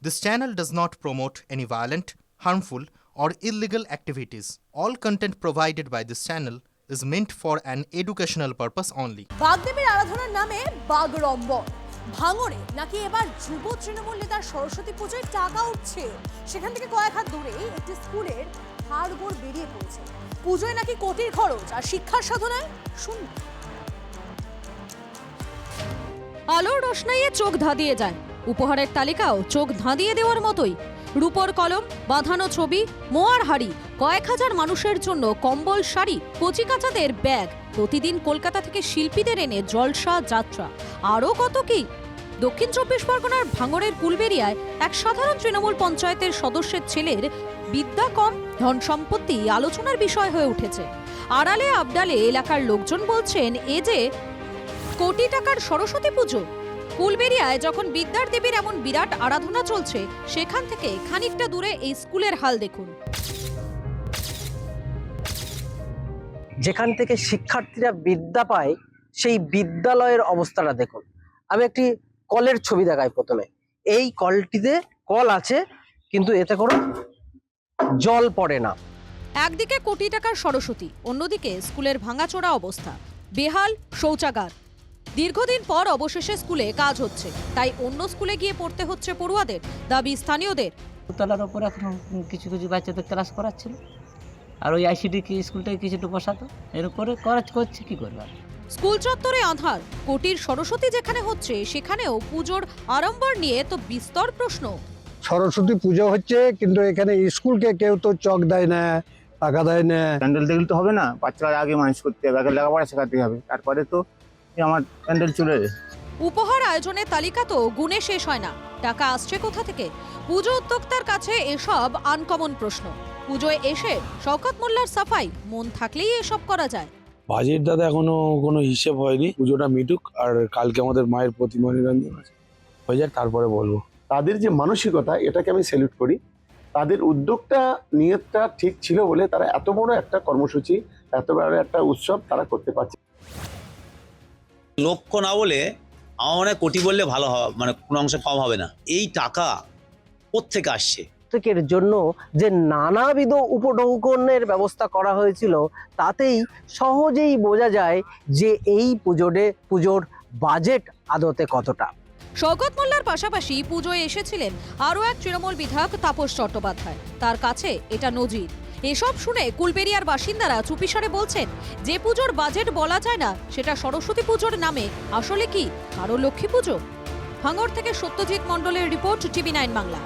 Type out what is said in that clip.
This channel does not promote any violent, harmful, or illegal activities. All content provided by this channel is meant for an educational purpose only. বাগদেবীর আরাধনার নামে বাগড়ম্বর ভাঙড়ে নাকি এবার যুব তৃণমূল নেতার সরস্বতী পুজোয় টাকা উঠছে। সেখান থেকে কয়েক হাত দূরে একটি স্কুলের হাড়গোড় বেরিয়ে পড়েছে। পুজোয় নাকি কোটির খরচ আর শিক্ষার সাধনায় শূন্য। আলোর রোশনাইয়ে চোখ ধাঁধিয়ে যায়, উপহারের তালিকাও চোখ ধাঁধিয়ে দেওয়ার মতোই। রূপোর কলম, বাঁধানো ছবি, মোয়ার হাড়ি, কয়েক হাজার মানুষের জন্য কম্বল, শাড়ি, কচিকাচাদের ব্যাগ, প্রতিদিন কলকাতা থেকে শিল্পীদের এনে জলসা যাত্রা, আরও কত কি। দক্ষিণ 24 পরগনার ভাঙড়ের কুলবেড়িয়ায় এক সাধারণ তৃণমূল পঞ্চায়েতের সদস্যের ছেলের বিদ্যা কম, ধন সম্পত্তি আলোচনার বিষয় হয়ে উঠেছে। আড়ালে আবডালে এলাকার লোকজন বলছেন এ যে কোটি টাকার সরস্বতী পুজো। কুলবেড়িয়ায় যখন বিদ্যার দেবীর এমন বিরাট আরাধনা চলছে, সেখান থেকে খানিকটা দূরে এই স্কুলের হাল দেখুন। যেখান থেকে শিক্ষার্থীরা বিদ্যা পায়, সেই বিদ্যালয়ের অবস্থাটা দেখুন। আমি একটি কলের ছবি দেখাই প্রথমে। এই কলটিতে কল আছে, কিন্তু এতে কোনো জল পড়ে না। একদিকে কোটি টাকার সরস্বতী, অন্যদিকে স্কুলের ভাঙাচোরা অবস্থা, বেহাল শৌচাগার। দীর্ঘদিন পর অবশেষে স্কুলে কাজ হচ্ছে, তাই অন্য স্কুলে গিয়ে পড়তে হচ্ছে পড়ুয়াদের। দাবি স্থানীয়দের। দোতলার ওপর এখন কিছু কিছু বাচ্চাদের ক্লাস করাচ্ছিল, আর ওই আইসিডি কি স্কুলটাকে কিছুটা বসাতো, এরকম করে করছে কি করবে। স্কুল চত্বরে আঁধার, কোটির সরস্বতী যেখানে হচ্ছে সেখানেও পুজোর আড়ম্বর নিয়ে তো বিস্তর প্রশ্ন। সরস্বতী পুজো হচ্ছে, কিন্তু এখানে স্কুলকে কেউ তো চক দেয় না, টাকা দেয় না। প্যান্ডেল দেখলে তো হবে না, বাচ্চারা আগে মানুষ করতে হবে, আগে লেখাপড়া শেখাতে হবে, তারপরে তো আমার প্যান্ডেল চলে যায়। উপহার আয়োজনের তালিকা তো গুণে শেষ হয় না, টাকা আসছে কোথা থেকে? পুজো উদ্যোক্তার কাছে এসব আনকমন প্রশ্ন। পুজোয় এসে শওকত মোল্লার সাফাই, মন থাকলেই এসব করা যায়। বাজেট দাদা এখনো কোনো হিসেব হয়নি, পুজোটা মিটুক, আর কালকে আমাদের মায়ের প্রতিমা নিরঞ্জন আছে, হয়ে যাক তারপরে বলবো। তাদের যে মানসিকতা, এটাকে আমি স্যালুট করি। তাদের উদ্যোগটা, নিয়তটা ঠিক ছিল বলে তারা এত বড় একটা কর্মসূচি, এত বড় একটা উৎসব তারা করতে পারছে। লক্ষ্য না বলে আমার মনে হয় কোটি বললে ভালো হবে, মানে কোনো অংশে কম হবে না। এই টাকা কোত্থেকে আসছে? প্রত্যেকের জন্য যে নানাবিধ উপঢৌকনের ব্যবস্থা করা হয়েছিল, তাতেই সহজেই বোঝা যায় যে এই পুজোর বাজেট আদতে কতটা। শওকত মোল্লার পাশাপাশি পুজোয় এসেছিলেন আরও এক তৃণমূল বিধায়ক তাপস চট্টোপাধ্যায়। তার কাছে এটা নজির। এসব শুনে কুলবেড়িয়ার বাসিন্দারা চুপিসারে বলছেন, যে পুজোর বাজেট বলা যায় না, সেটা সরস্বতী পুজোর নামে আসলে কি আরও লক্ষ্মী পুজো? ভাঙড় থেকে সত্যজিৎ মণ্ডলের রিপোর্ট, টিভি 9 বাংলা।